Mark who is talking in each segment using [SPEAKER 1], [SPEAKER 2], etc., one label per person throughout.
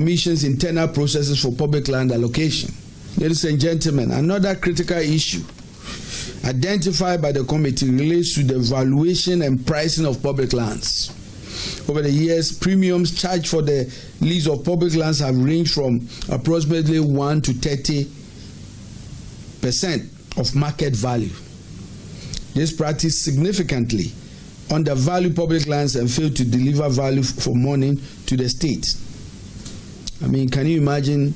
[SPEAKER 1] Commission's internal processes for public land allocation. Ladies and gentlemen, another critical issue identified by the committee relates to the valuation and pricing of public lands. Over the years, premiums charged for the lease of public lands have ranged from approximately 1 to 30% of market value. This practice significantly undervalue public lands and fail to deliver value for money to the state. I mean, can you imagine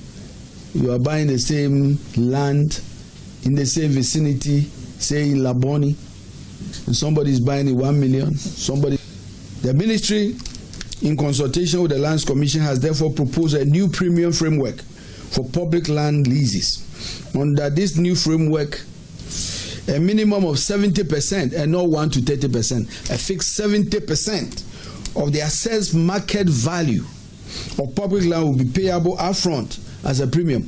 [SPEAKER 1] you are buying the same land in the same vicinity, say in Laboni, and somebody is buying it 1 million, The ministry, in consultation with the Lands Commission, has therefore proposed a new premium framework for public land leases. Under this new framework, a minimum of 70% and not 1 to 30%, a fixed 70% of the assessed market value of public land will be payable upfront as a premium.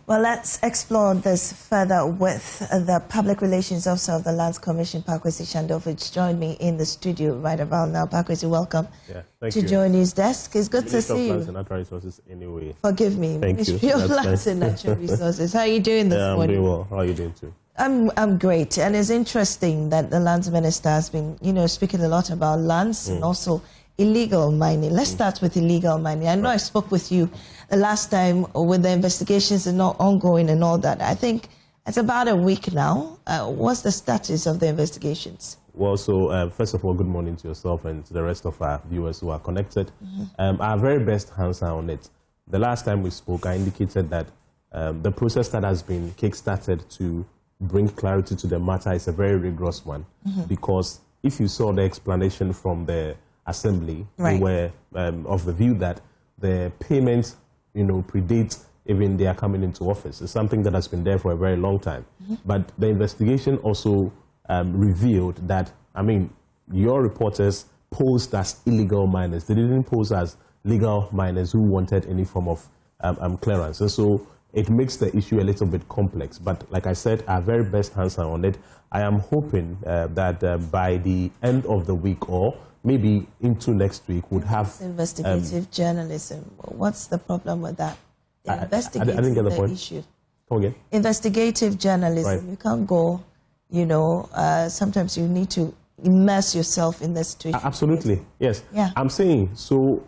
[SPEAKER 2] Well, let's explore this further with the Public Relations Officer of the Lands Commission, Pakwesi Shandofo, which joined me in the studio right about now. Pakwesi, welcome to join NewsDesk. It's good to see you.
[SPEAKER 3] Lands and Natural Resources anyway.
[SPEAKER 2] Forgive me. Ministry of Lands and Natural Resources. How are you doing this morning?
[SPEAKER 3] I'm doing well. How are you doing too?
[SPEAKER 2] I'm great. And it's interesting that the Lands Minister has been, speaking a lot about lands and also illegal mining. Let's start with illegal mining. I know I spoke with you the last time with the investigations and not ongoing and all that. I think it's about a week now. What's the status of the investigations?
[SPEAKER 3] Well, so first of all, good morning to yourself and to the rest of our viewers who are connected. Our very best hands are on it. The last time we spoke, I indicated that the process that has been kick-started to bring clarity to the matter is a very rigorous one, because if you saw the explanation from the Assembly, we were of the view that the payments, predate even they are coming into office. It's something that has been there for a very long time. But the investigation also revealed that, your reporters posed as illegal miners. They didn't pose as legal miners who wanted any form of clearance. And so it makes the issue a little bit complex. But like I said, our very best hands are on it. I am hoping that by the end of the week or maybe into next week would have
[SPEAKER 2] investigative journalism. What's the problem with that?
[SPEAKER 3] I didn't get the point.
[SPEAKER 2] Issue.
[SPEAKER 3] Come again?
[SPEAKER 2] Investigative journalism. Right. You can't go. Sometimes you need to immerse yourself in the situation.
[SPEAKER 3] Absolutely, yes.
[SPEAKER 2] Yeah.
[SPEAKER 3] I'm saying so.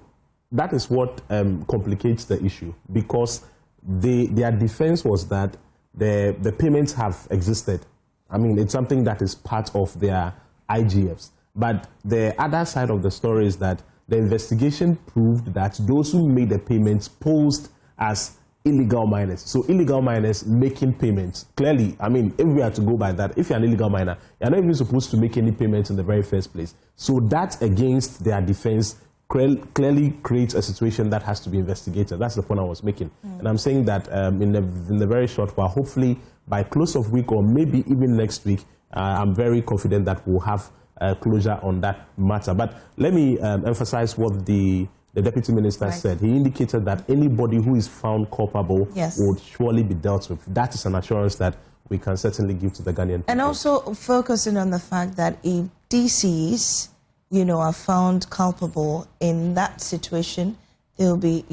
[SPEAKER 3] That is what complicates the issue, because their defense was that the payments have existed. It's something that is part of their IGFs. But the other side of the story is that the investigation proved that those who made the payments posed as illegal miners. So illegal miners making payments. Clearly, if we are to go by that, if you're an illegal miner, you're not even supposed to make any payments in the very first place. So that, against their defense, clearly creates a situation that has to be investigated. That's the point I was making. And I'm saying that in the very short while, hopefully by close of week or maybe even next week, I'm very confident that we'll have closure on that matter. But let me emphasize what the Deputy Minister said. He indicated that anybody who is found culpable would surely be dealt with. That is an assurance that we can certainly give to the Ghanaian people. And
[SPEAKER 2] also focusing on the fact that if DCs, are found culpable in that situation, they'll be,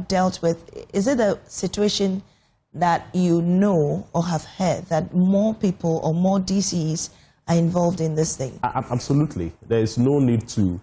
[SPEAKER 2] dealt with. Is it a situation that or have heard that more people or more DCs are involved in this thing?
[SPEAKER 3] Absolutely. There is no need to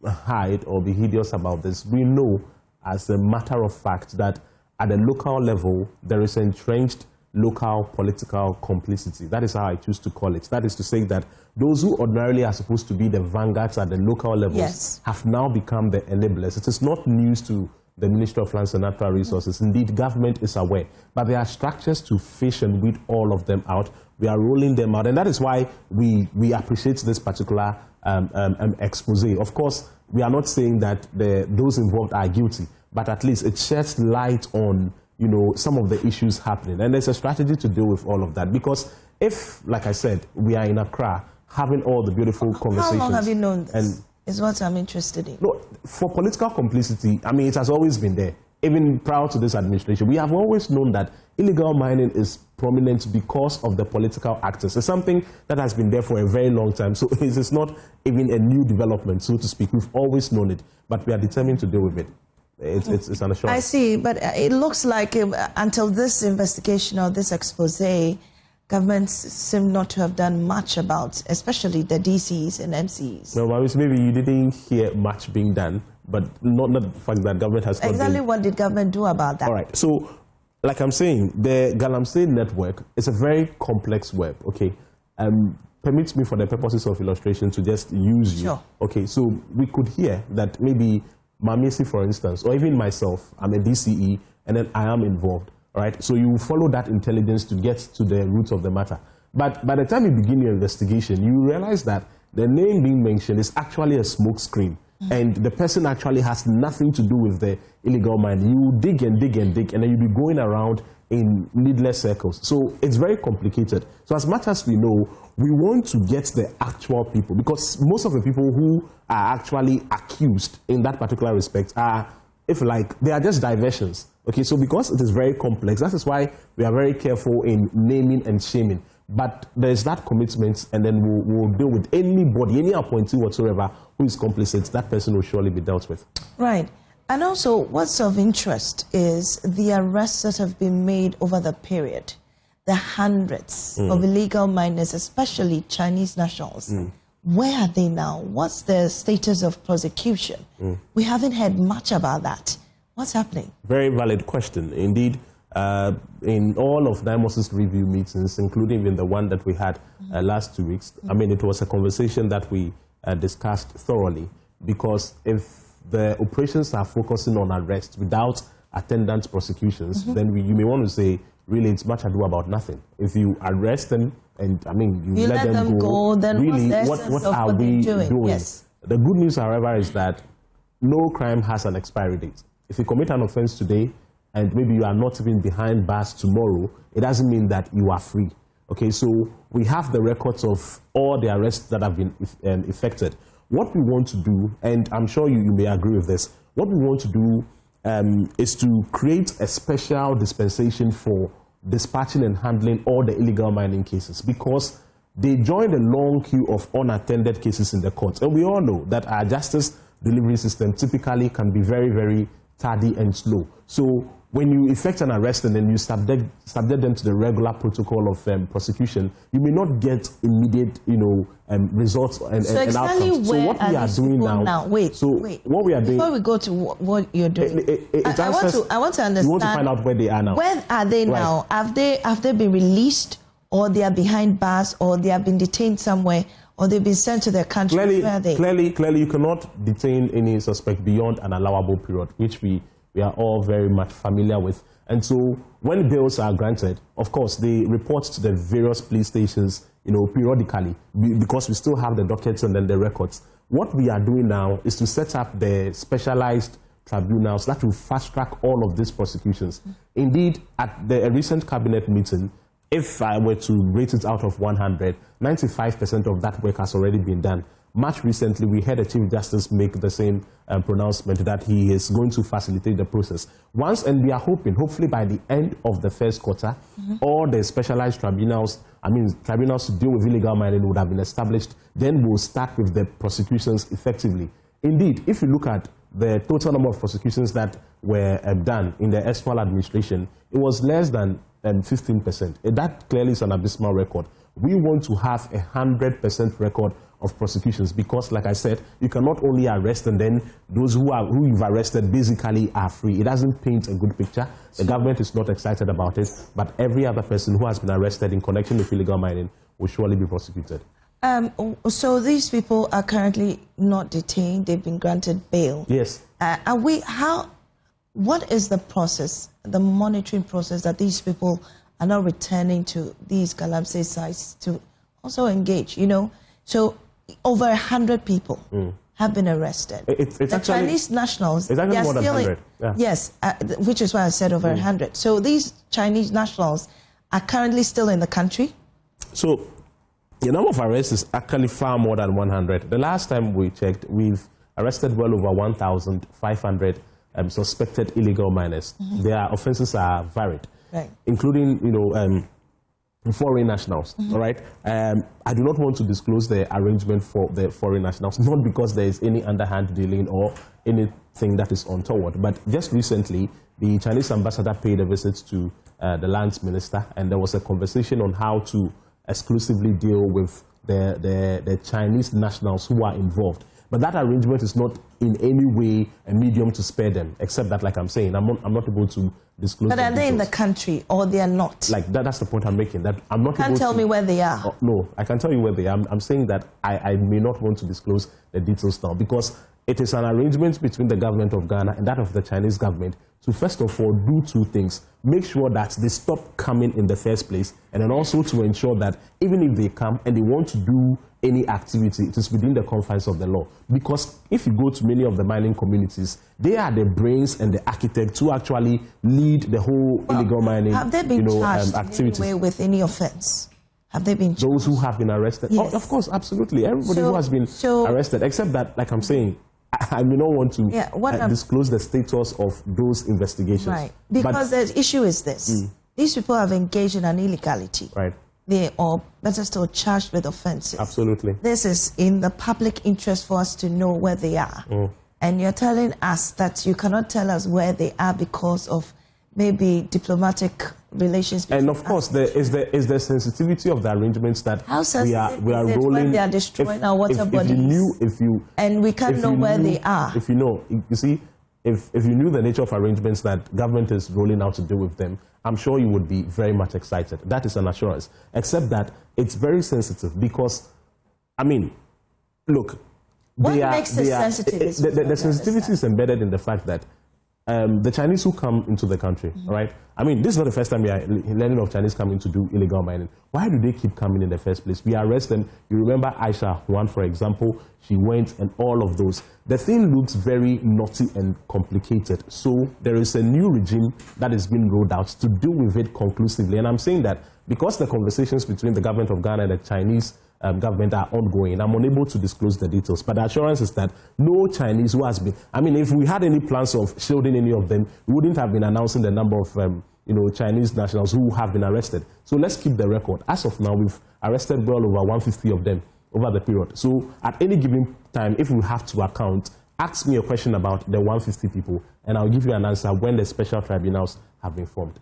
[SPEAKER 3] hide or be hideous about this. We know as a matter of fact that at the local level, there is entrenched local political complicity. That is how I choose to call it. That is to say that those who ordinarily are supposed to be the vanguards at the local levels have now become the enablers. It is not news to the Ministry of Lands and Natural Resources. Indeed, government is aware. But there are structures to fish and weed all of them out. We are rolling them out. And that is why we appreciate this particular expose. Of course, we are not saying that those involved are guilty, but at least it sheds light on some of the issues happening. And there's a strategy to deal with all of that. Because if, like I said, we are in Accra having all the beautiful conversations.
[SPEAKER 2] How long have you known this?
[SPEAKER 3] And
[SPEAKER 2] is what I'm interested in.
[SPEAKER 3] No, for political complicity, I mean, it has always been there. Even prior to this administration, we have always known that illegal mining is prominent because of the political actors. It's something that has been there for a very long time. So it is not even a new development, so to speak. We've always known it, but we are determined to deal with it. It's an assurance.
[SPEAKER 2] I see, but it looks like until this investigation or this expose, governments seem not to have done much about, especially the DCs and MCs.
[SPEAKER 3] No, maybe you didn't hear much being done, but not the fact that government has not
[SPEAKER 2] exactly
[SPEAKER 3] been...
[SPEAKER 2] what did government do about that?
[SPEAKER 3] All right, so like I'm saying, the Galamsey network is a very complex web, okay? Permits me for the purposes of illustration to just use you.
[SPEAKER 2] Sure.
[SPEAKER 3] Okay, so we could hear that maybe Mamisi, for instance, or even myself, I'm a DCE, and then I am involved, all right? So you follow that intelligence to get to the root of the matter. But by the time you begin your investigation, you realize that the name being mentioned is actually a smoke screen. And the person actually has nothing to do with the illegal mining. You dig and dig and dig, and then you'll be going around in needless circles. So it's very complicated. So as much as we know, we want to get the actual people, because most of the people who are actually accused in that particular respect are, if like, they are just diversions. Okay, so because it is very complex, that is why we are very careful in naming and shaming. But there's that commitment, and then we'll deal with anybody, any appointee whatsoever who is complicit. That person will surely be dealt with.
[SPEAKER 2] Right. And also, what's of interest is the arrests that have been made over the period. The hundreds of illegal miners, especially Chinese nationals. Where are they now? What's the status of prosecution? We haven't heard much about that. What's happening?
[SPEAKER 3] Very valid question. Indeed, in all of Dimos's review meetings, including in the one that we had last 2 weeks, I mean, it was a conversation that we discussed thoroughly, because if the operations are focusing on arrest without attendant prosecutions, then you may want to say, really, it's much ado about nothing. If you arrest them and, I mean, you let them go,
[SPEAKER 2] then
[SPEAKER 3] really,
[SPEAKER 2] what's the
[SPEAKER 3] what
[SPEAKER 2] essence of
[SPEAKER 3] are
[SPEAKER 2] what
[SPEAKER 3] we
[SPEAKER 2] they're
[SPEAKER 3] doing?
[SPEAKER 2] Yes.
[SPEAKER 3] The good news, however, is that no crime has an expiry date. If you commit an offense today, and maybe you are not even behind bars tomorrow, it doesn't mean that you are free. Okay, so we have the records of all the arrests that have been effected. What we want to do, and I'm sure you may agree with this, what we want to do is to create a special dispensation for dispatching and handling all the illegal mining cases, because they join the long queue of unattended cases in the courts. And we all know that our justice delivery system typically can be very, very tardy and slow. So when you effect an arrest and then you subject them to the regular protocol of prosecution, you may not get immediate, results and outcomes. So what we are doing now.
[SPEAKER 2] Wait.
[SPEAKER 3] What we are doing.
[SPEAKER 2] Before we go to what you're doing, I want to understand.
[SPEAKER 3] You want to find out where they are now.
[SPEAKER 2] Where are they now? Have they been released, or they are behind bars, or they have been detained somewhere, or they've been sent to their country?
[SPEAKER 3] Clearly, you cannot detain any suspect beyond an allowable period, which we are all very much familiar with. And so when bails are granted, of course, they report to the various police stations, periodically, because we still have the dockets and then the records. What we are doing now is to set up the specialized tribunals that will fast-track all of these prosecutions. Indeed, at the recent cabinet meeting, if I were to rate it out of 100, 95% of that work has already been done. Much recently, we had a Chief Justice make the same pronouncement that he is going to facilitate the process. And we are hoping, hopefully by the end of the first quarter, all the specialized tribunals to deal with illegal mining would have been established. Then we'll start with the prosecutions effectively. Indeed, if you look at the total number of prosecutions that were done in the external administration, it was less than 15%. That clearly is an abysmal record. We want to have 100% record of prosecutions, because, like I said, you cannot only arrest and then those who you've arrested basically are free. It doesn't paint a good picture. The government is not excited about it, but every other person who has been arrested in connection with illegal mining will surely be prosecuted.
[SPEAKER 2] So these people are currently not detained; they've been granted bail.
[SPEAKER 3] Yes.
[SPEAKER 2] What is the process, the monitoring process, that these people are now returning to these Galamsey sites to also engage? So over 100 people have been arrested. The Chinese nationals,
[SPEAKER 3] it's actually more than 100.
[SPEAKER 2] Yes, which is why I said over 100. So these Chinese nationals are currently still in the country?
[SPEAKER 3] So The number of arrests is actually far more than 100. The last time we checked, we've arrested well over 1,500 suspected illegal miners. Their offenses are varied, including, foreign nationals, all right? I do not want to disclose the arrangement for the foreign nationals, not because there is any underhand dealing or anything that is untoward, but just recently, the Chinese ambassador paid a visit to the lands minister, and there was a conversation on how to exclusively deal with the Chinese nationals who are involved. But that arrangement is not in any way a medium to spare them, except that, like I'm saying, I'm not able to disclose.
[SPEAKER 2] But are they in the country or they are not?
[SPEAKER 3] Like that's the point I'm making. That I'm not.
[SPEAKER 2] You can't tell me where they are.
[SPEAKER 3] No, I can tell you where they are. I'm saying that I may not want to disclose the details now because it is an arrangement between the government of Ghana and that of the Chinese government to first of all do two things: make sure that they stop coming in the first place, and then also to ensure that even if they come and they want to do any activity, it is within the confines of the law. Because if you go to many of the mining communities, they are the brains and the architects who actually lead the whole illegal mining
[SPEAKER 2] have they been charged
[SPEAKER 3] activities.
[SPEAKER 2] In any way with any offense? Have they been charged?
[SPEAKER 3] Those who have been arrested?
[SPEAKER 2] Yes.
[SPEAKER 3] Oh, of course, absolutely. Everybody who has been arrested, except that, like I'm saying, I may not want to disclose the status of those investigations.
[SPEAKER 2] Right. Because the issue is this. These people have engaged in an illegality.
[SPEAKER 3] Right.
[SPEAKER 2] They are better still charged with offenses.
[SPEAKER 3] Absolutely.
[SPEAKER 2] This is in the public interest for us to know where they are. And you're telling us that you cannot tell us where they are because of maybe diplomatic relations.
[SPEAKER 3] And of course, there is the sensitivity of the arrangements that we are rolling.
[SPEAKER 2] When they are destroying our water bodies. And we can't know where they are.
[SPEAKER 3] If you know, you see, if you knew the nature of arrangements that government is rolling out to deal with them, I'm sure you would be very much excited. That is an assurance. Except that it's very sensitive because, I mean, look.
[SPEAKER 2] What makes it sensitive?
[SPEAKER 3] The sensitivity is embedded in the fact that the Chinese who come into the country, right? I mean, this is not the first time we are learning of Chinese coming to do illegal mining. Why do they keep coming in the first place? We arrest them. You remember Aisha Juan, for example, she went and all of those. The thing looks very naughty and complicated. So there is a new regime that is being rolled out to deal with it conclusively. And I'm saying that because the conversations between the government of Ghana and the Chinese government are ongoing, I'm unable to disclose the details. But the assurance is that no Chinese who has been, I mean, if we had any plans of shielding any of them, we wouldn't have been announcing the number of Chinese nationals who have been arrested. So let's keep the record. As of now, we've arrested well over 150 of them over the period. So at any given time, if we have to account, ask me a question about the 150 people, and I'll give you an answer when the special tribunals have been formed.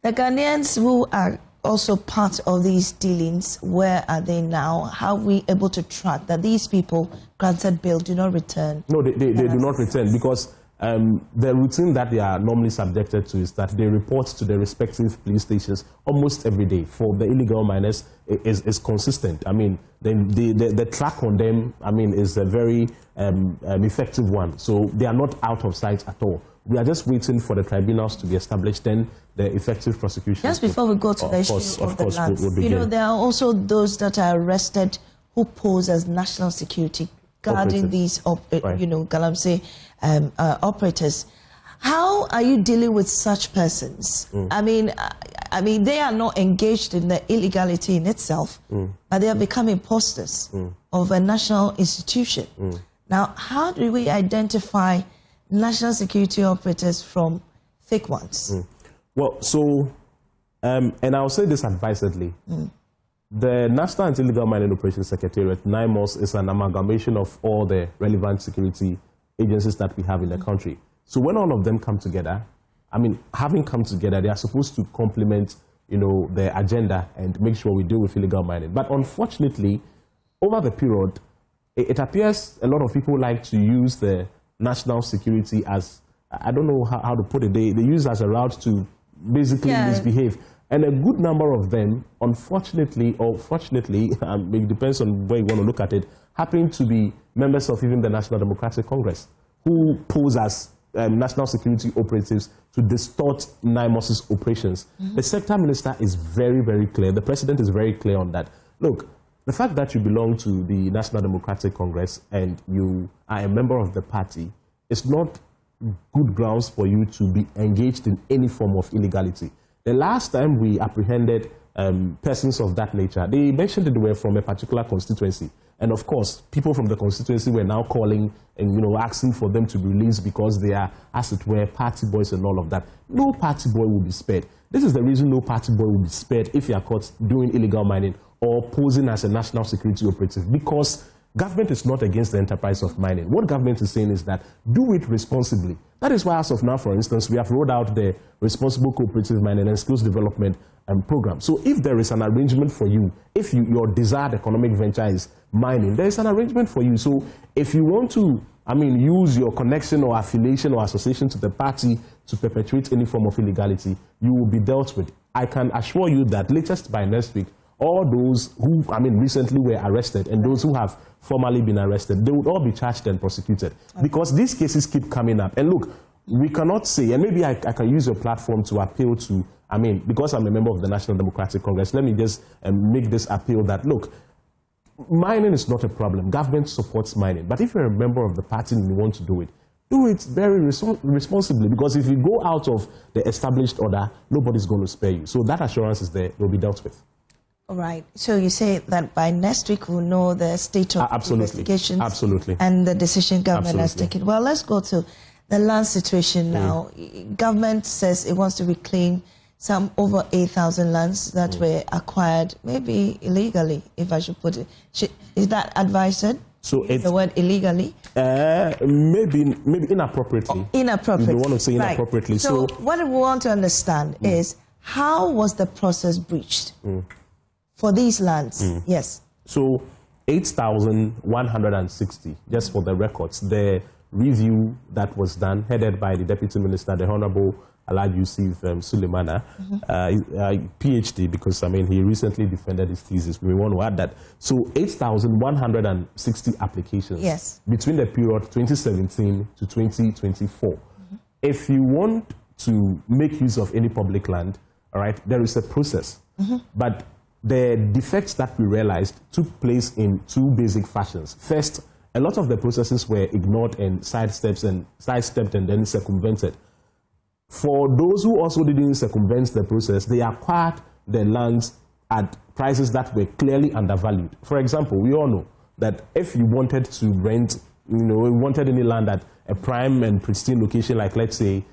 [SPEAKER 2] The Ghanaians who are also part of these dealings, where are they now? How are we able to track that these people granted bail do not return?
[SPEAKER 3] No, they do not return because the routine that they are normally subjected to is that they report to the respective police stations almost every day. For the illegal miners, is consistent. I mean, the track on them, I mean, is a very effective one. So they are not out of sight at all. We are just waiting for the tribunals to be established, then the effective prosecution.
[SPEAKER 2] Just before we go to the issue of the lands, there are also those that are arrested who pose as national security, guarding these, Galamsey operators. How are you dealing with such persons? I mean, they are not engaged in the illegality in itself, but they are becoming imposters of a national institution. Now, how do we identify national security operators from fake ones?
[SPEAKER 3] Well, so, and I'll say this advisedly. The National Anti-Illegal Mining Operations Secretariat, NIMOS, is an amalgamation of all the relevant security agencies that we have in the country. So when all of them come together, I mean, having come together, they are supposed to complement, the agenda and make sure we deal with illegal mining. But unfortunately, over the period, it appears a lot of people like to use the national security as, I don't know how to put it, they use it as a route to basically misbehave. And a good number of them, unfortunately or fortunately, it depends on where you want to look at it, happen to be members of even the National Democratic Congress, who pose as national security operatives to distort NIMOS's operations. The sector minister is very, very clear. The president is very clear on that. Look, the fact that you belong to the National Democratic Congress and you are a member of the party is not good grounds for you to be engaged in any form of illegality. The last time we apprehended persons of that nature. They mentioned that they were from a particular constituency. And of course, people from the constituency were now calling and, asking for them to be released because they are, as it were, party boys and all of that. No party boy will be spared. This is the reason no party boy will be spared if you are caught doing illegal mining or posing as a national security operative, because government is not against the enterprise of mining. What government is saying is that do it responsibly. That is why, as of now, for instance, we have rolled out the Responsible Cooperative Mining and Skills Development Program. So if there is an arrangement for you, if your desired economic venture is mining, there is an arrangement for you. So if you want to, use your connection or affiliation or association to the party to perpetuate any form of illegality, you will be dealt with. I can assure you that latest by next week, all those who, recently were arrested and those who have formally been arrested, they would all be charged and prosecuted. Okay. Because these cases keep coming up. And look, we cannot say, and maybe I can use your platform to appeal to, because I'm a member of the National Democratic Congress, let me just make this appeal that, look, mining is not a problem. Government supports mining. But if you're a member of the party and you want to do it very responsibly, because if you go out of the established order, nobody's going to spare you. So that assurance is there, will be dealt with.
[SPEAKER 2] All right. So you say that by next week we'll know the state of investigations and the decision government has taken. Well, let's go to the land situation now. Government says it wants to reclaim some over 8,000 lands that were acquired, maybe illegally, if I should put it. Is that advised? So it's the word illegally?
[SPEAKER 3] Maybe inappropriately.
[SPEAKER 2] Inappropriately.
[SPEAKER 3] You want to say inappropriately.
[SPEAKER 2] Right. So what we want to understand is how was the process breached? For these lands, yes. So
[SPEAKER 3] 8,160, just for the records, the review that was done, headed by the Deputy Minister, the Honorable Alhaji Yusuf Sulemana, PhD, because he recently defended his thesis. We want to add that. So 8,160 applications between the period 2017 to 2024. If you want to make use of any public land, all right, there is a process. But the defects that we realized took place in two basic fashions. First, a lot of the processes were ignored and sidestepped and then circumvented. For those who also didn't circumvent the process, they acquired the lands at prices that were clearly undervalued. For example, we all know that if you wanted to rent, wanted any land at a prime and pristine location, like let's say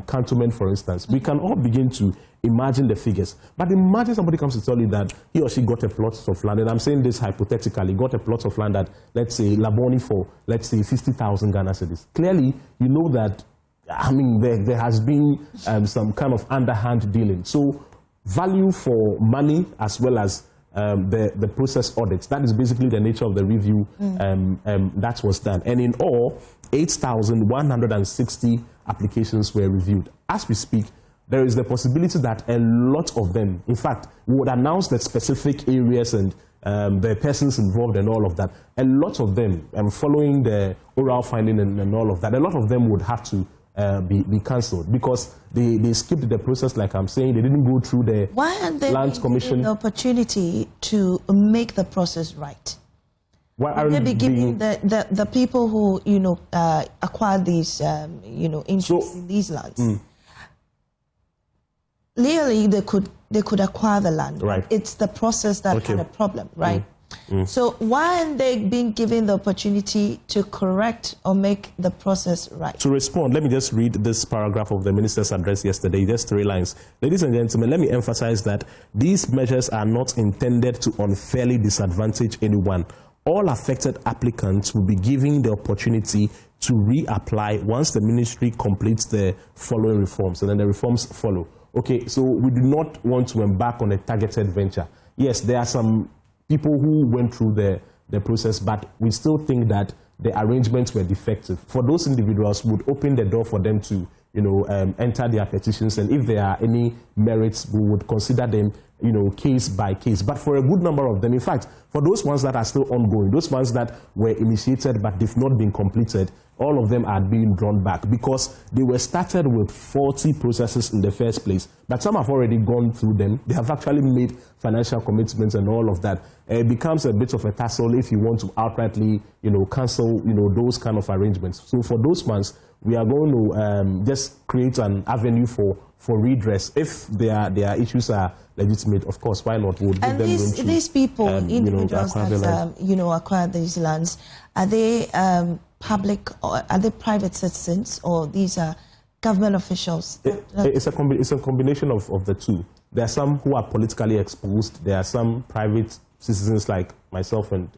[SPEAKER 3] Cantonment, for instance, we can all begin to imagine the figures. But imagine somebody comes to tell you that he or she got a plot of land, and I'm saying this hypothetically, got a plot of land at, let's say, Laboni for, let's say, 50,000 Ghana cedis. Clearly, you know that, there has been some kind of underhand dealing. So value for money as well as the process audits. That is basically the nature of the review that was done. And in all, 8,160 applications were reviewed. As we speak, there is the possibility that a lot of them, in fact, we would announce the specific areas and the persons involved and all of that. A lot of them, following the oral finding and all of that, a lot of them would have to be cancelled because they skipped the process, like I'm saying. They didn't go through the Land Commission.
[SPEAKER 2] The opportunity to make the process right.
[SPEAKER 3] Why aren't
[SPEAKER 2] they be giving the people who acquired these interests in these lands? Legally, they could acquire the land.
[SPEAKER 3] Right.
[SPEAKER 2] It's the process that had a problem, right? So why aren't they being given the opportunity to correct or make the process right?
[SPEAKER 3] To respond, let me just read this paragraph of the minister's address yesterday, just 3 lines. Ladies and gentlemen, let me emphasize that these measures are not intended to unfairly disadvantage anyone. All affected applicants will be given the opportunity to reapply once the ministry completes the following reforms, and then the reforms follow. Okay, so we do not want to embark on a targeted venture. Yes, there are some people who went through the process, but we still think that the arrangements were defective. For those individuals, we would open the door for them to, enter their petitions, and if there are any merits, we would consider them, case by case. But for a good number of them, in fact, for those ones that are still ongoing, those ones that were initiated but they've not been completed, all of them are being drawn back because they were started with 40 processes in the first place. But some have already gone through them. They have actually made financial commitments and all of that. It becomes a bit of a tussle if you want to outrightly, cancel, those kind of arrangements. So for those ones, we are going to just create an avenue for redress. If their issues are legitimate, of course, why not? We'll give
[SPEAKER 2] and
[SPEAKER 3] them
[SPEAKER 2] these people, individuals that acquire these lands, are they public or are they private citizens, or these are government officials?
[SPEAKER 3] It's a combination of the two. There are some who are politically exposed. There are some private citizens like myself, and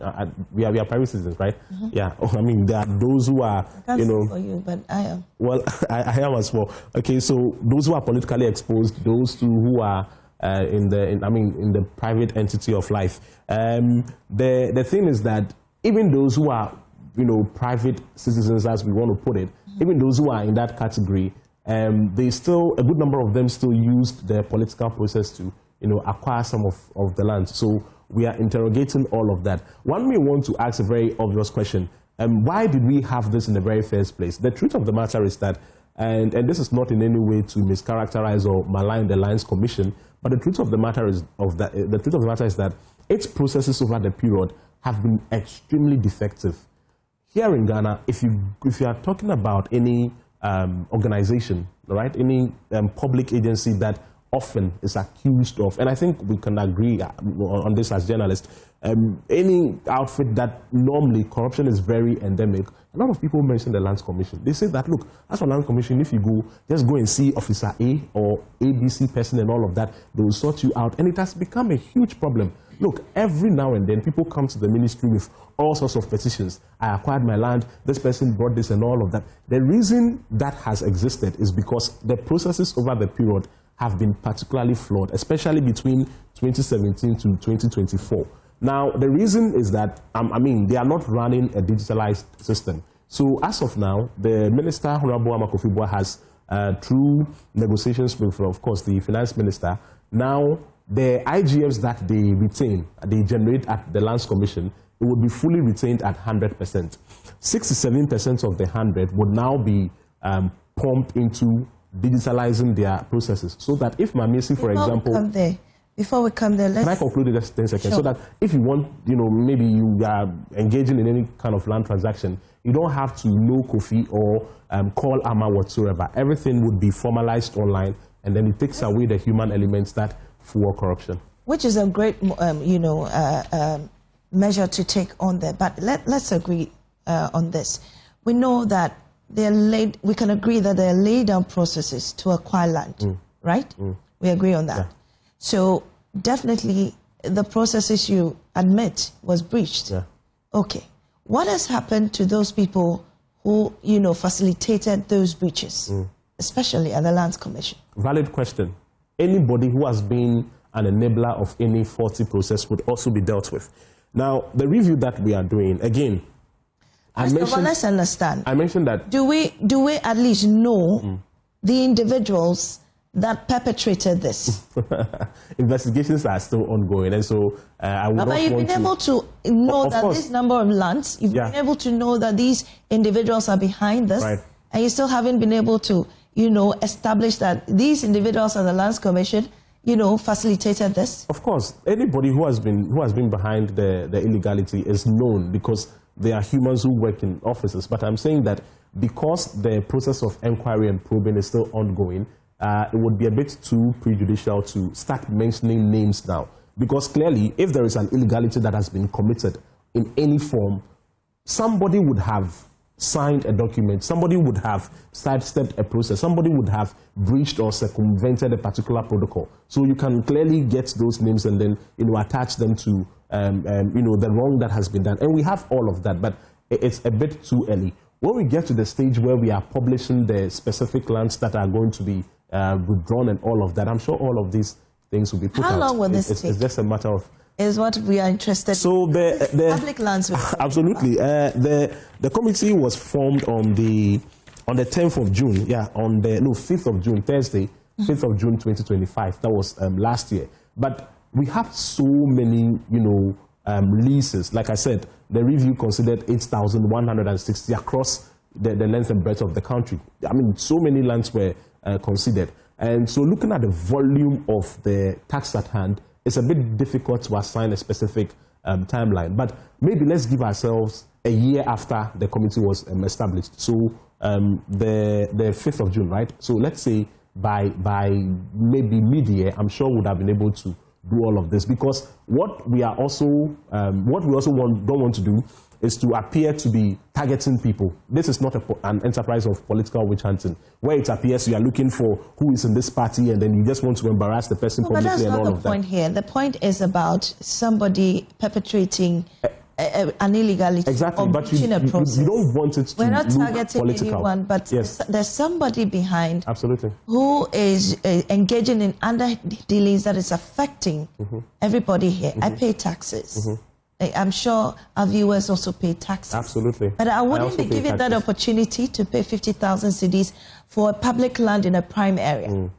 [SPEAKER 3] we are private citizens, right? Mm-hmm. Yeah. I mean, there are those who are,
[SPEAKER 2] I can't speak for you, but I am.
[SPEAKER 3] Well, I am as well. Okay, so those who are politically exposed, those who are in the private entity of life. The thing is that even those who are, private citizens, as we want to put it, mm-hmm. even those who are in that category, a good number of them still used the political process to, acquire some of the land. So we are interrogating all of that. One may want to ask a very obvious question. Why did we have this in the very first place? The truth of the matter is that, and this is not in any way to mischaracterize or malign the Lands Commission, but the truth of the matter is that its processes over the period have been extremely defective. Here in Ghana, if you are talking about any organization, right, any public agency that often is accused of, and I think we can agree on this as journalists, any outfit that normally corruption is very endemic, a lot of people mention the Lands Commission. They say that, look, as for Lands Commission, if you just go and see Officer A or ABC person and all of that, they will sort you out. And it has become a huge problem. Look, every now and then, people come to the ministry with all sorts of petitions. I acquired my land, this person brought this and all of that. The reason that has existed is because the processes over the period have been particularly flawed, especially between 2017 to 2024. Now, the reason is that, they are not running a digitalized system. So, as of now, the Minister, Honorable Amakofibua, has, through negotiations with, of course, the Finance Minister, now the IGFs that they generate at the Lands Commission, it would be fully retained at 100%. 67% of the 100 would now be pumped into digitalizing their processes, so that if Mamesi, for example...
[SPEAKER 2] Before we come there,
[SPEAKER 3] can I conclude in just 10 seconds? Sure. So that if you want, maybe you are engaging in any kind of land transaction, you don't have to know Kofi or call Ama whatsoever. Everything would be formalized online, and then it takes away the human elements that fuel corruption. Which is a great,
[SPEAKER 2] measure to take on there. But let's agree on this. We know that we can agree that there are laid down processes to acquire land, right? We agree on that. Yeah. So definitely the processes you admit was breached. Yeah. Okay. What has happened to those people who, facilitated those breaches, especially at the Lands Commission?
[SPEAKER 3] Valid question. Anybody who has been an enabler of any faulty process would also be dealt with. Now, the review that we are doing, again,
[SPEAKER 2] let's understand.
[SPEAKER 3] I mentioned that...
[SPEAKER 2] Do we at least know the individuals that perpetrated this?
[SPEAKER 3] Investigations are still ongoing, and so I would not want to...
[SPEAKER 2] But you've been able to know that this number of lands, you've been able to know that these individuals are behind this, right. And you still haven't been able to, establish that these individuals at the Lands Commission, facilitated this?
[SPEAKER 3] Of course, anybody who has been behind the illegality is known, because they are humans who work in offices. But I'm saying that because the process of inquiry and probing is still ongoing, it would be a bit too prejudicial to start mentioning names now. Because clearly, if there is an illegality that has been committed in any form, somebody would have signed a document, somebody would have sidestepped a process, somebody would have breached or circumvented a particular protocol. So you can clearly get those names and then attach them to the wrong that has been done. And we have all of that, but it's a bit too early. When we get to the stage where we are publishing the specific lands that are going to be withdrawn and all of that, I'm sure all of these things will be put out.
[SPEAKER 2] How long will this take?
[SPEAKER 3] It's just a matter of...
[SPEAKER 2] Is what we are interested in.
[SPEAKER 3] So the
[SPEAKER 2] public lands...
[SPEAKER 3] Absolutely. The committee was formed on the 10th of June, 5th of June, Thursday, 5th of June 2025. That was last year. But we have so many, leases. Like I said, the review considered 8,160 across the length and breadth of the country. I mean, so many lands were considered. And so looking at the volume of the tax at hand, it's a bit difficult to assign a specific timeline. But maybe let's give ourselves a year after the committee was established. So the 5th of June, right? So let's say by maybe mid-year, I'm sure would have been able to do all of this. Because what we also don't want to do is to appear to be targeting people. This is not an enterprise of political witch hunting, where it appears you are looking for who is in this party and then you just want to embarrass the person publicly and all of that.
[SPEAKER 2] But that's not the point here. The point is about somebody perpetrating an illegality or breaching a process.
[SPEAKER 3] You don't want it to
[SPEAKER 2] We're not
[SPEAKER 3] look
[SPEAKER 2] targeting
[SPEAKER 3] political.
[SPEAKER 2] anyone, but
[SPEAKER 3] yes,
[SPEAKER 2] there's somebody behind
[SPEAKER 3] absolutely
[SPEAKER 2] who is engaging in underdealings that is affecting everybody here. I pay taxes. I'm sure our viewers also pay taxes.
[SPEAKER 3] Absolutely.
[SPEAKER 2] But I wouldn't be given that opportunity to pay 50,000 cedis for a public land in a prime area.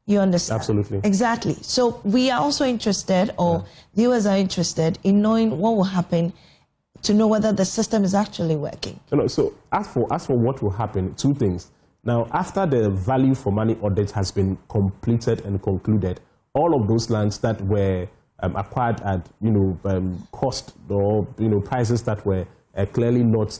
[SPEAKER 2] You understand?
[SPEAKER 3] Absolutely.
[SPEAKER 2] Exactly. So we are also interested, or viewers are interested, in knowing what will happen to know whether the system is actually working.
[SPEAKER 3] So as for what will happen, two things. Now, after the value for money audit has been completed and concluded, all of those lands that were acquired at cost or prices that were clearly not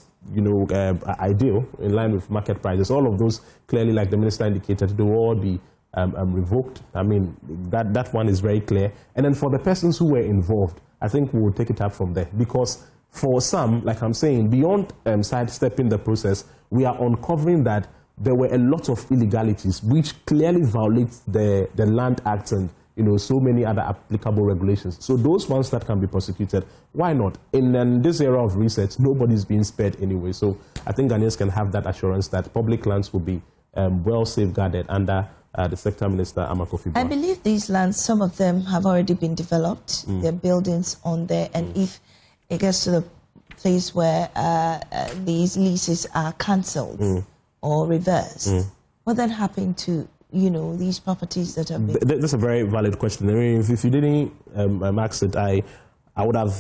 [SPEAKER 3] ideal in line with market prices, all of those clearly, like the minister indicated, they will all be revoked. I mean, that one is very clear. And then for the persons who were involved, I think we will take it up from there, because for some, like I'm saying, beyond sidestepping the process, we are uncovering that there were a lot of illegalities which clearly violate the Land Act and so many other applicable regulations. So those ones that can be prosecuted, why not? In this era of research, nobody's being spared anyway. So I think Ghanaians can have that assurance that public lands will be well safeguarded under the Sector Minister, Amakofi.
[SPEAKER 2] I believe these lands, some of them have already been developed. There are buildings on there. And if it gets to the place where these leases are cancelled or reversed, what then happened to these properties that have been...
[SPEAKER 3] That's a very valid question. I mean, if you didn't ask it, I would have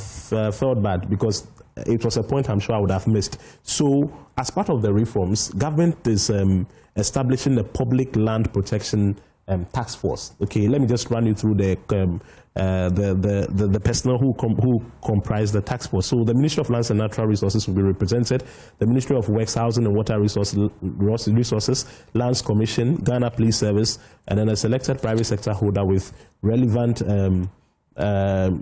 [SPEAKER 3] felt bad, because it was a point I'm sure I would have missed. So, as part of the reforms, government is establishing a public land protection task force. Okay, let me just run you through the personnel who comprise the task force. So the Ministry of Lands and Natural Resources will be represented, the Ministry of Works, Housing and Water Resources, Lands Commission, Ghana Police Service, and then a selected private sector holder with relevant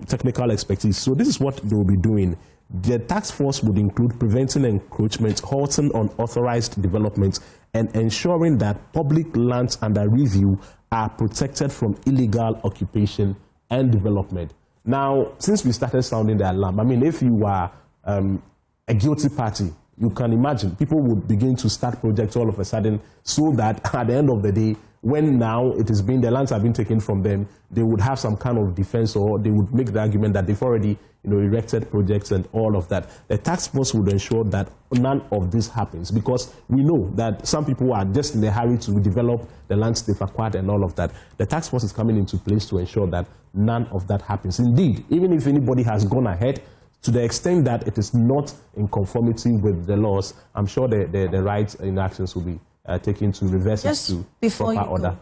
[SPEAKER 3] technical expertise. So this is what they will be doing. The task force would include preventing encroachment, halting unauthorized development, and ensuring that public lands under review are protected from illegal occupation and development. Now, since we started sounding the alarm, I mean, if you are a guilty party, you can imagine people would begin to start projects all of a sudden, so that at the end of the day, when now the lands have been taken from them, they would have some kind of defense, or they would make the argument that they've already erected projects and all of that. The task force would ensure that none of this happens, because we know that some people are just in a hurry to develop the lands they've acquired and all of that. The task force is coming into place to ensure that none of that happens. Indeed, even if anybody has gone ahead, to the extent that it is not in conformity with the laws, I'm sure the right actions will be taken to reverse it to proper order.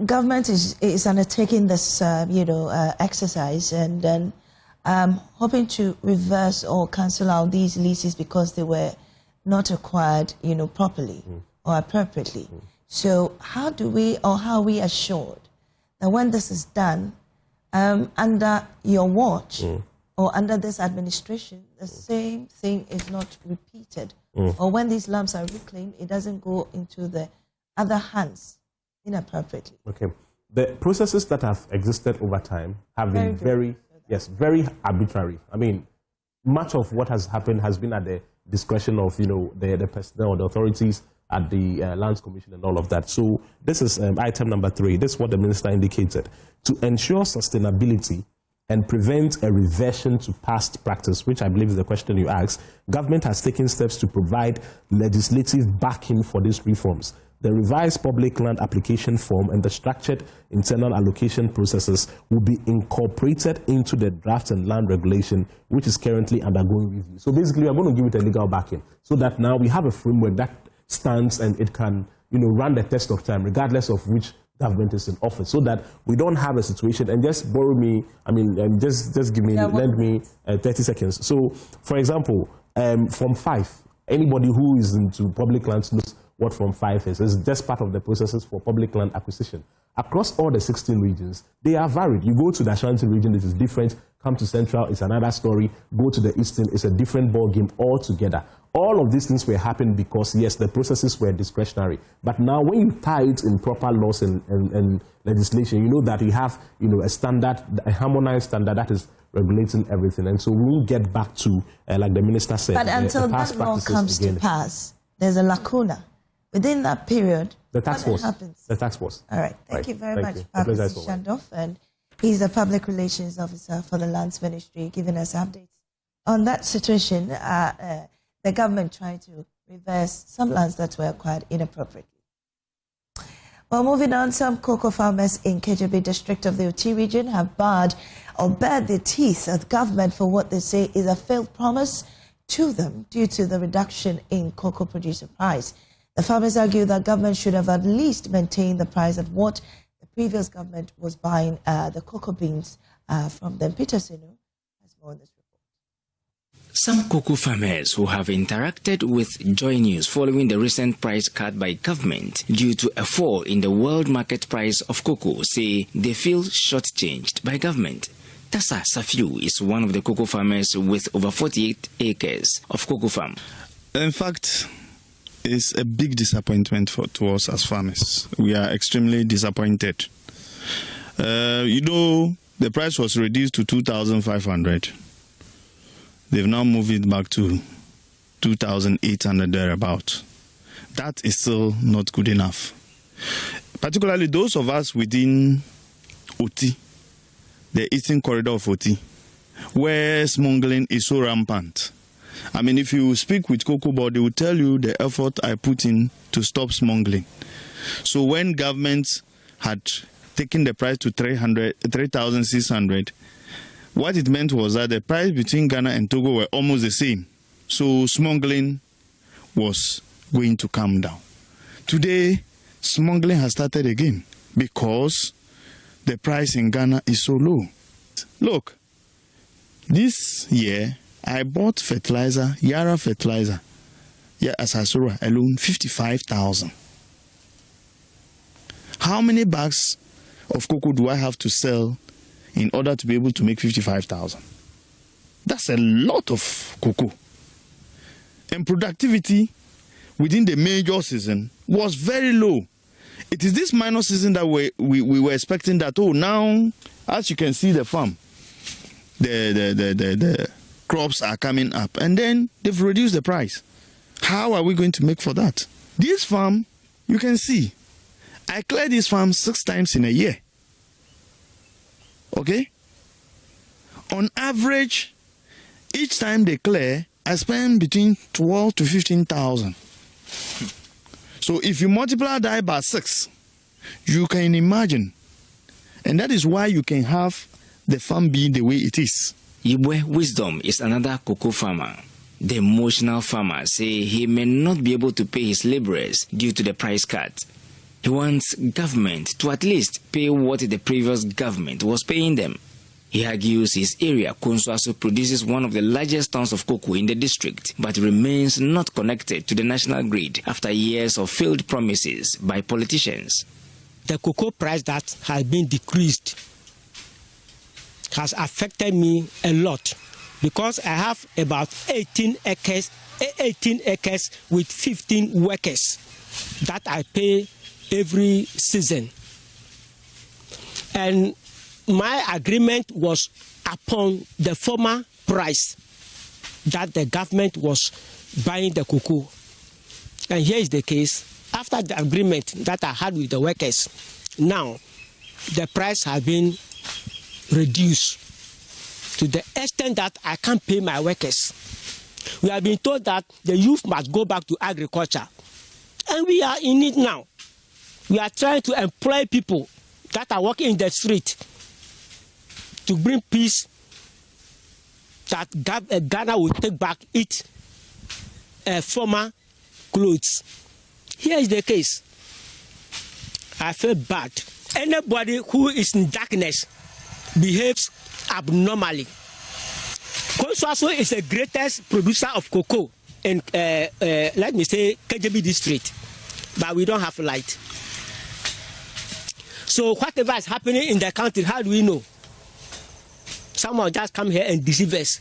[SPEAKER 2] Government is undertaking this, exercise, and then hoping to reverse or cancel out these leases because they were not acquired, properly or appropriately. So how are we assured that when this is done under your watch or under this administration, the same thing is not repeated? Or when these lands are reclaimed, it doesn't go into the other hands inappropriately?
[SPEAKER 3] Okay. The processes that have existed over time have been very arbitrary. I mean, much of what has happened has been at the discretion of, the personnel or the authorities at the Lands Commission and all of that. So this is item number 3. This is what the minister indicated. To ensure sustainability and prevent a reversion to past practice, which I believe is the question you asked, government has taken steps to provide legislative backing for these reforms. The revised public land application form and the structured internal allocation processes will be incorporated into the draft and land regulation, which is currently undergoing review. So basically, we are going to give it a legal backing, so that now we have a framework that stands and it can, run the test of time, regardless of which government is in office, so that we don't have a situation. And just borrow me, lend me 30 seconds. So, for example, from 5, anybody who is into public lands knows what Form 5 is. It's just part of the processes for public land acquisition. Across all the 16 regions, they are varied. You go to the Ashanti region, it is different. Come to Central, it's another story. Go to the Eastern, it's a different ballgame altogether. All of these things were happening because, yes, the processes were discretionary. But now when you tie it in proper laws and legislation, you know that you have, a standard, a harmonized standard that is regulating everything. And so we will get back to, like the minister said,
[SPEAKER 2] but until that law comes to pass, there's a lacuna. Within that period,
[SPEAKER 3] the tax force
[SPEAKER 2] happens?
[SPEAKER 3] The tax force.
[SPEAKER 2] All right. Thank you very much, Patrick Shandoff. And he's the Public Relations Officer for the Lands Ministry, giving us updates on that situation. The government trying to reverse some lands that were acquired inappropriately. Well, moving on, some cocoa farmers in Kadjebi district of the Oti region have bared their teeth at government for what they say is a failed promise to them due to the reduction in cocoa producer price. The farmers argue that government should have at least maintained the price at what the previous government was buying the cocoa beans from them. Peter Sinu has more on this report.
[SPEAKER 4] Some cocoa farmers who have interacted with Joy News following the recent price cut by government due to a fall in the world market price of cocoa say they feel shortchanged by government. Tassa Safiu is one of the cocoa farmers with over 48 acres of cocoa farm.
[SPEAKER 5] In fact, it's a big disappointment to us as farmers. We are extremely disappointed. The price was reduced to 2,500. They've now moved it back to 2,800 thereabout. That is still not good enough. Particularly those of us within Oti, the eastern corridor of Oti, where smuggling is so rampant. I mean, if you speak with Cocoa Board, they will tell you the effort I put in to stop smuggling. So when government had taken the price to 3,600, what it meant was that the price between Ghana and Togo were almost the same. So smuggling was going to come down. Today, smuggling has started again because the price in Ghana is so low. Look, this year, I bought fertilizer, Yara fertilizer, Asasura alone, 55,000. How many bags of cocoa do I have to sell in order to be able to make 55,000? That's a lot of cocoa. And productivity within the major season was very low. It is this minor season that we were expecting that, now, as you can see the farm, the crops are coming up, and then they've reduced the price. How are we going to make for that? This farm, you can see, I clear this farm 6 times in a year. Okay? On average, each time they clear, I spend between 12 to 15,000. So if you multiply that by 6, you can imagine. And that is why you can have the farm be the way it is.
[SPEAKER 4] Yibwe Wisdom is another cocoa farmer. The emotional farmer say he may not be able to pay his laborers due to the price cut. He wants government to at least pay what the previous government was paying them. He argues his area, Konsuaso, produces one of the largest tons of cocoa in the district, but remains not connected to the national grid after years of failed promises by politicians.
[SPEAKER 6] The cocoa price that has been decreased has affected me a lot because I have about 18 acres with 15 workers that I pay every season. And my agreement was upon the former price that the government was buying the cocoa. And here is the case. After the agreement that I had with the workers, now the price has been reduced to the extent that I can't pay my workers. We have been told that the youth must go back to agriculture. And we are in it now. We are trying to employ people that are working in the street to bring peace, that Ghana will take back its former clothes. Here is the case. I feel bad. Anybody who is in darkness behaves abnormally. Konsuaso is the greatest producer of cocoa in, let me say, Kadjebi district. but we don't have light. So whatever is happening in the country, how do we know? Someone just come here and deceive us.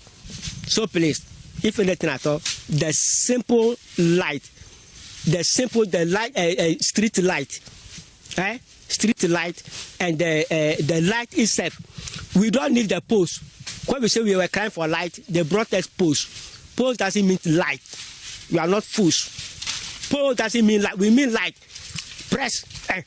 [SPEAKER 6] So please, if anything at all, the simple light, street light, street light, and the light itself. We don't need the post. When we say we were crying for light, they brought us post. Post doesn't mean light. We are not fools. Post doesn't mean light. We mean light. Press and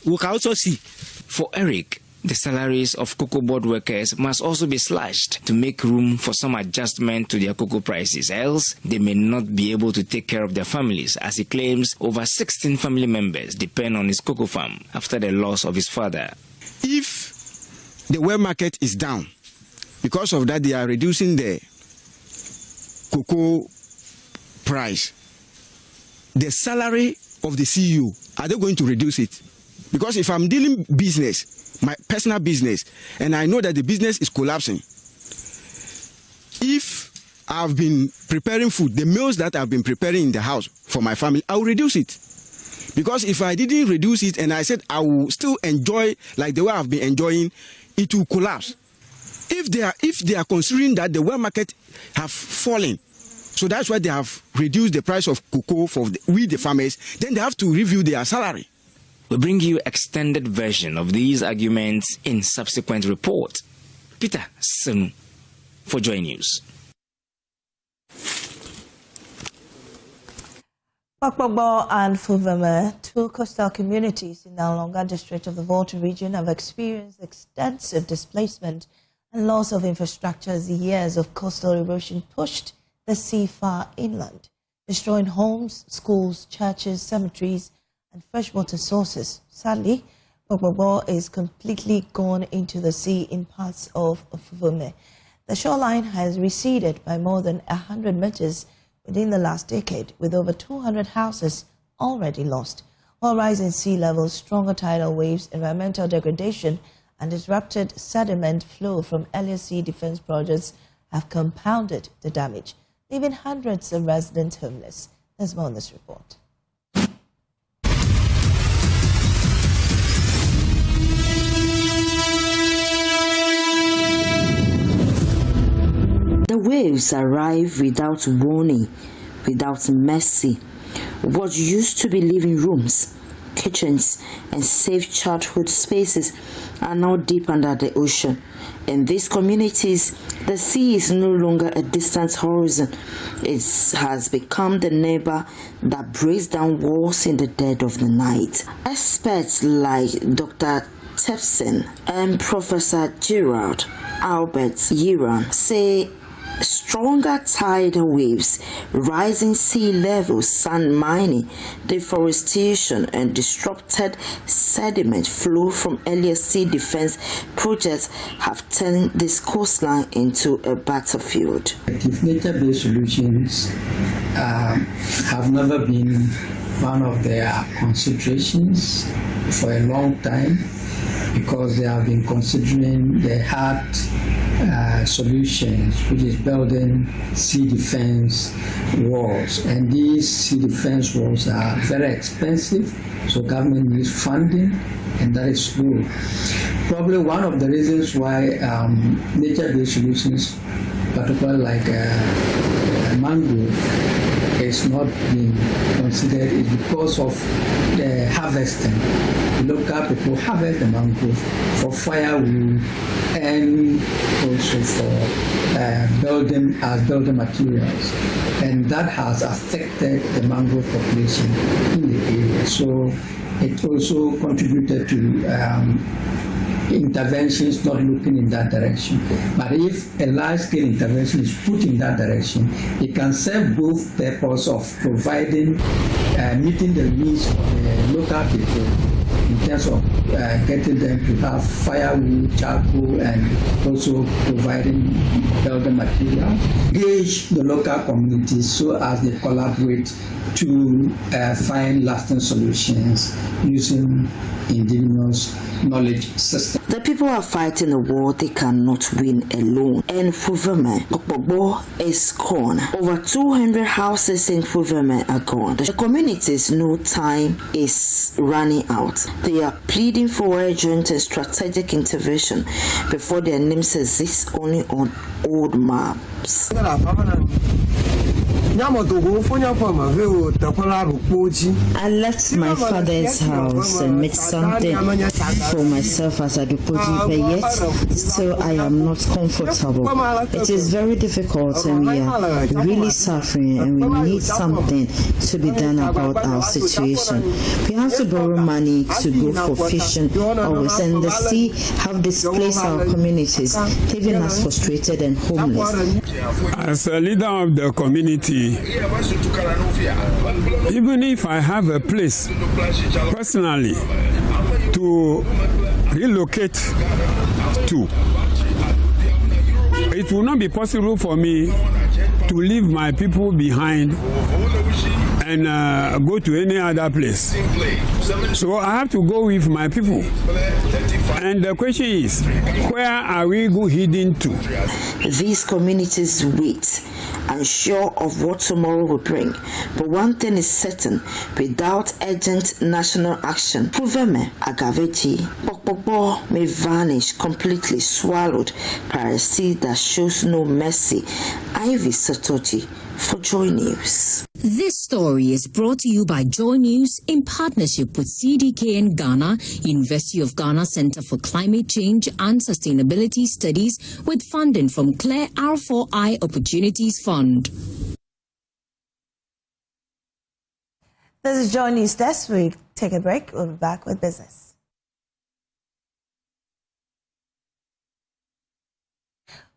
[SPEAKER 6] we can also see.
[SPEAKER 4] For Eric, the salaries of cocoa board workers must also be slashed to make room for some adjustment to their cocoa prices, else they may not be able to take care of their families, as he claims over 16 family members depend on his cocoa farm after the loss of his father.
[SPEAKER 7] If the world market is down, because of that they are reducing the cocoa price, the salary of the CEO, are they going to reduce it? Because if I'm dealing business, my personal business, and I know that the business is collapsing, if I've been preparing food, the meals that I've been preparing in the house for my family, I will reduce it. Because if I didn't reduce it and I said I will still enjoy like the way I've been enjoying, it will collapse. If they are considering that the world market have fallen, so that's why they have reduced the price of cocoa for we the farmers, then they have to review their salary.
[SPEAKER 4] We bring you extended version of these arguments in subsequent report. Peter Senu for Joy News.
[SPEAKER 2] Bakbogbo and Fuveme, two coastal communities in the Alonga district of the Volta region, have experienced extensive displacement and loss of infrastructure as the years of coastal erosion pushed the sea far inland, destroying homes, schools, churches, cemeteries, and freshwater sources. Sadly, Bakbogbo is completely gone into the sea in parts of Fuveme. The shoreline has receded by more than 100 meters within the last decade, with over 200 houses already lost. While rising sea levels, stronger tidal waves, environmental degradation, and disrupted sediment flow from earlier sea defense projects have compounded the damage, leaving hundreds of residents homeless. There's more on this report.
[SPEAKER 8] The waves arrive without warning, without mercy. What used to be living rooms, kitchens, and safe childhood spaces are now deep under the ocean. In these communities, the sea is no longer a distant horizon. It has become the neighbor that breaks down walls in the dead of the night. Experts like Dr. Tepson and Professor Gerard Albert Yiran say stronger tidal waves, rising sea levels, sand mining, deforestation, and disrupted sediment flow from earlier sea defense projects have turned this coastline into a battlefield.
[SPEAKER 9] Nature-based solutions have never been one of their considerations for a long time, because they have been considering the hard solutions, which is building sea defense walls. And these sea defense walls are very expensive, so government needs funding, and that is slow. Probably one of the reasons why nature-based solutions, particularly like mangrove, is not being considered is because of the harvesting. The local people harvest the mangrove for firewood and also for building materials, and that has affected the mangrove population in the area. So it also contributed to interventions not looking in that direction. But if a large-scale intervention is put in that direction, it can serve both purpose of providing, meeting the needs of the local people, in terms of getting them to have firewood, charcoal, and also providing building material. Engage the local communities so as they collaborate to find lasting solutions using indigenous knowledge systems.
[SPEAKER 8] The people are fighting a war they cannot win alone. And Fuveme, Okpogbo is gone. Over 200 houses in Fuveme are gone. The communities know time is running out. They are pleading for urgent and strategic intervention before their names exist only on old maps.
[SPEAKER 10] I left my father's house and made something for myself as a Dupoji, but yet still I am not comfortable. It is very difficult and we are really suffering and we need something to be done about our situation. We have to borrow money to go for fishing always, and the sea have displaced our communities, leaving us frustrated and homeless.
[SPEAKER 11] As a leader of the community, even if I have a place personally to relocate to, it will not be possible for me to leave my people behind and go to any other place. So I have to go with my people. And the question is, where are we heading to?
[SPEAKER 8] These communities wait, unsure of what tomorrow will bring. But one thing is certain, without urgent national action, Fuveme, Agaveji, Okpogbo may vanish, completely swallowed by a sea that shows no mercy. Ivy Satoji for Joy News.
[SPEAKER 12] This story is brought to you by Joy News in partnership with CDKN Ghana, University of Ghana Center for Climate Change and Sustainability Studies, with funding from Claire R4I Opportunities Fund.
[SPEAKER 2] This is Joy News Desk. We take a break. We'll be back with business.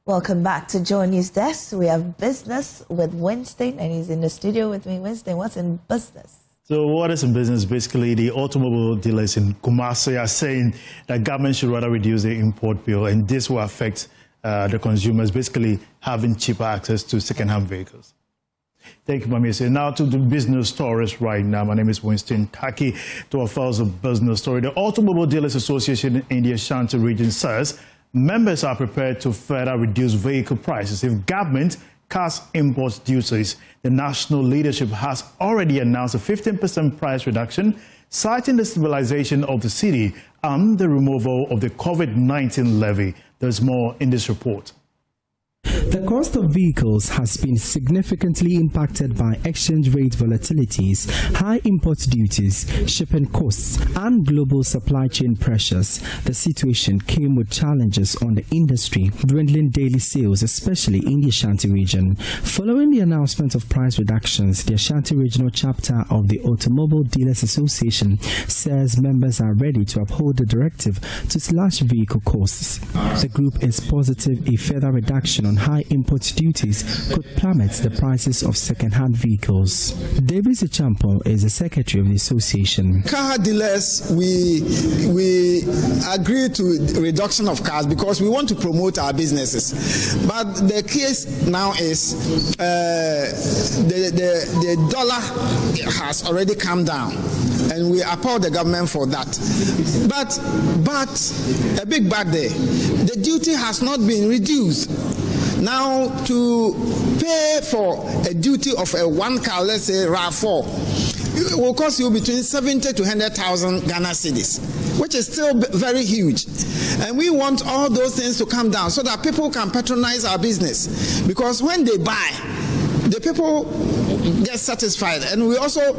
[SPEAKER 2] Welcome back to Joy News Desk. We have business with Winston, and he's in the studio with me. Winston, what's in business?
[SPEAKER 13] So what is in business? Basically, the automobile dealers in Kumasi are saying that government should rather reduce the import bill, and this will affect the consumers, basically having cheaper access to second-hand vehicles. Thank you, Mami. So now to the business stories right now. My name is Winston Taki. To our first business story, the Automobile Dealers Association in the Ashanti region says members are prepared to further reduce vehicle prices if government cuts import duties. The national leadership has already announced a 15% price reduction, citing the stabilization of the city and the removal of the COVID-19 levy. There's more in this report.
[SPEAKER 14] The cost of vehicles has been significantly impacted by exchange rate volatilities, high import duties, shipping costs, and global supply chain pressures. The situation came with challenges on the industry, dwindling daily sales, especially in the Ashanti region. Following the announcement of price reductions, the Ashanti Regional Chapter of the Automobile Dealers Association says members are ready to uphold the directive to slash vehicle costs. The group is positive a further reduction on high import duties could plummet the prices of second-hand vehicles. David Sechampo is the secretary of the association.
[SPEAKER 15] Car dealers, we agree to reduction of cars because we want to promote our businesses. But the case now is the dollar has already come down, and we applaud the government for that. But a big but there, the duty has not been reduced. Now, to pay for a duty of a one car, let's say RAV4, it will cost you between 70 to 100,000 Ghana cedis, which is still very huge. And we want all those things to come down so that people can patronize our business. Because when they buy, the people get satisfied, and we also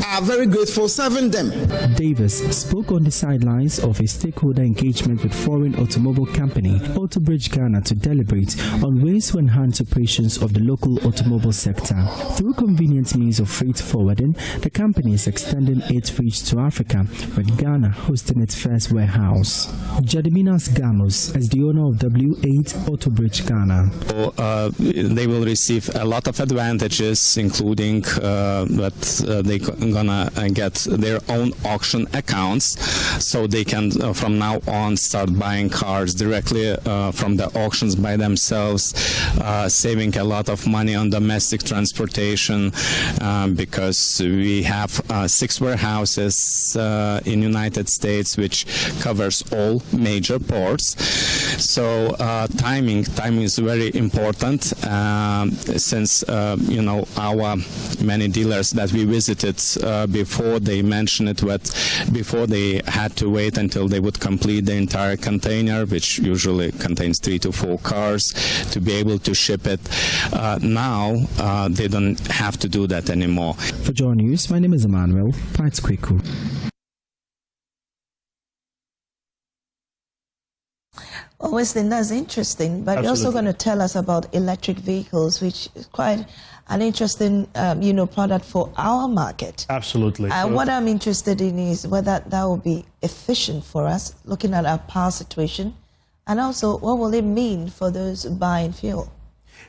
[SPEAKER 15] are very grateful serving them.
[SPEAKER 14] Davis spoke on the sidelines of a stakeholder engagement with foreign automobile company Autobridge Ghana to deliberate on ways to enhance operations of the local automobile sector. Through convenient means of freight forwarding, the company is extending its reach to Africa, with Ghana hosting its first warehouse. Jadiminas Gamos is the owner of W8 Autobridge Ghana.
[SPEAKER 16] They will receive a lot of advantages, including that they gonna get their own auction accounts, so they can from now on start buying cars directly from the auctions by themselves, saving a lot of money on domestic transportation, because we have 6 warehouses in United States which covers all major ports. So timing is very important, since our many dealers that we visited before, they mentioned it, but before they had to wait until they would complete the entire container, which usually contains 3 to 4 cars, to be able to ship it. Now they don't have to do that anymore.
[SPEAKER 14] For Joy News, my name is Emmanuel Patsquiku.
[SPEAKER 2] Oh, Wesley, that's interesting. But
[SPEAKER 16] Absolutely.
[SPEAKER 2] you're also going to tell us about electric vehicles, which is quite an interesting, product for our market.
[SPEAKER 13] Absolutely.
[SPEAKER 2] What I'm interested in is whether that will be efficient for us, looking at our power situation, and also what will it mean for those buying fuel?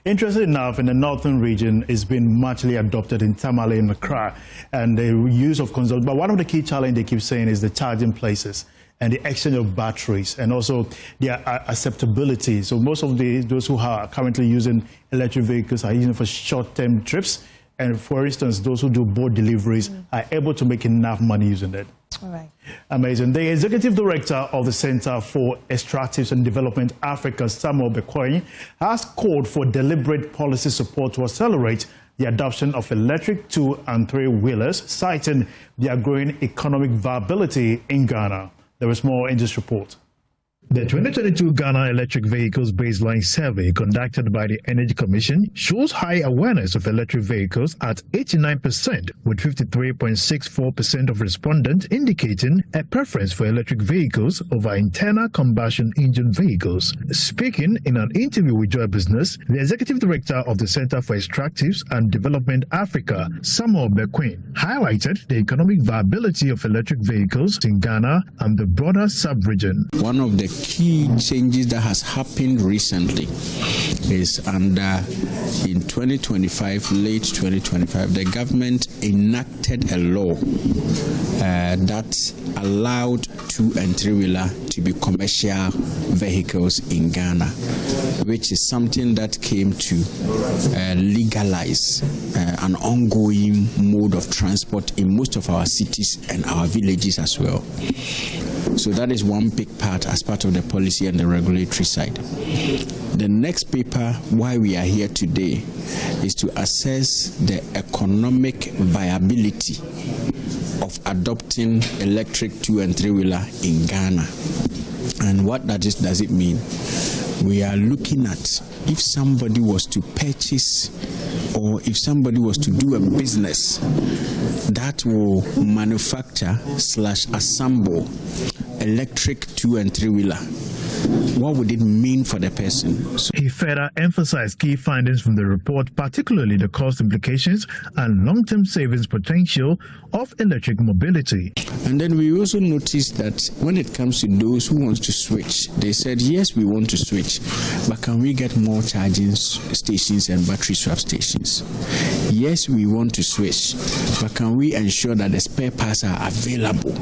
[SPEAKER 13] Interesting enough, in the northern region, it's been muchly adopted in Tamale and Accra, and the use of consumption. But one of the key challenges they keep saying is the charging places and the exchange of batteries, and also their acceptability. So most of those who are currently using electric vehicles are using for short-term trips, and for instance, those who do boat deliveries are able to make enough money using it.
[SPEAKER 2] All right.
[SPEAKER 13] Amazing. The Executive Director of the Center for Extractives and Development Africa, Samuel Bekwai, has called for deliberate policy support to accelerate the adoption of electric 2- and 3-wheelers, citing their growing economic viability in Ghana. There is more in this report. The 2022 Ghana Electric Vehicles Baseline Survey conducted by the Energy Commission shows high awareness of electric vehicles at 89%, with 53.64% of respondents indicating a preference for electric vehicles over internal combustion engine vehicles. Speaking in an interview with Joy Business, the Executive Director of the Center for Extractives and Development Africa, Samuel Bekwai, highlighted the economic viability of electric vehicles in Ghana and the broader sub-region.
[SPEAKER 17] One of the key changes that has happened recently is in 2025, late 2025, the government enacted a law that allowed 2- and 3-wheeler to be commercial vehicles in Ghana, which is something that came to legalize an ongoing mode of transport in most of our cities and our villages as well. So that is one big part as part of the policy and the regulatory side. The next paper, why we are here today, is to assess the economic viability of adopting electric 2- and 3-wheeler in Ghana. And what does it mean? We are looking at if somebody was to purchase or if somebody was to do a business that will manufacture/assemble electric 2- and 3-wheeler, what would it mean for the person?
[SPEAKER 13] He further emphasized key findings from the report, particularly the cost implications and long-term savings potential of electric mobility.
[SPEAKER 17] And then we also noticed that when it comes to those who want to switch, they said, yes, we want to switch, but can we get more charging stations and battery swap stations? Yes, we want to switch, but can we ensure that the spare parts are available?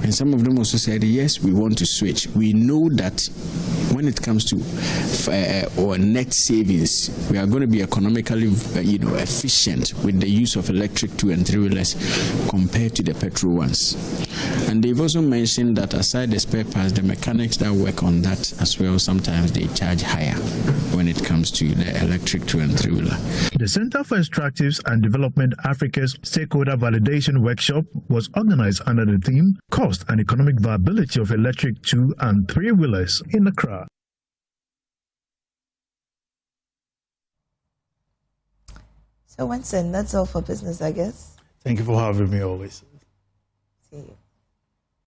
[SPEAKER 17] And some of them also said, yes, we want to switch. We know that when it comes to our net savings, we are going to be economically efficient with the use of electric 2- and 3-wheelers compared to the petrol ones. And they've also mentioned that aside the spare parts, the mechanics that work on that as well, sometimes they charge higher when it comes to the electric 2- and 3-wheeler.
[SPEAKER 13] The Center for Extractives and Development Africa's Stakeholder Validation Workshop was organized under the theme Cost and Economic Viability of Electric 2- and 3-wheelers in Accra.
[SPEAKER 2] So, Winston, that's all for business, I guess.
[SPEAKER 13] Thank you for having me always.
[SPEAKER 2] See you.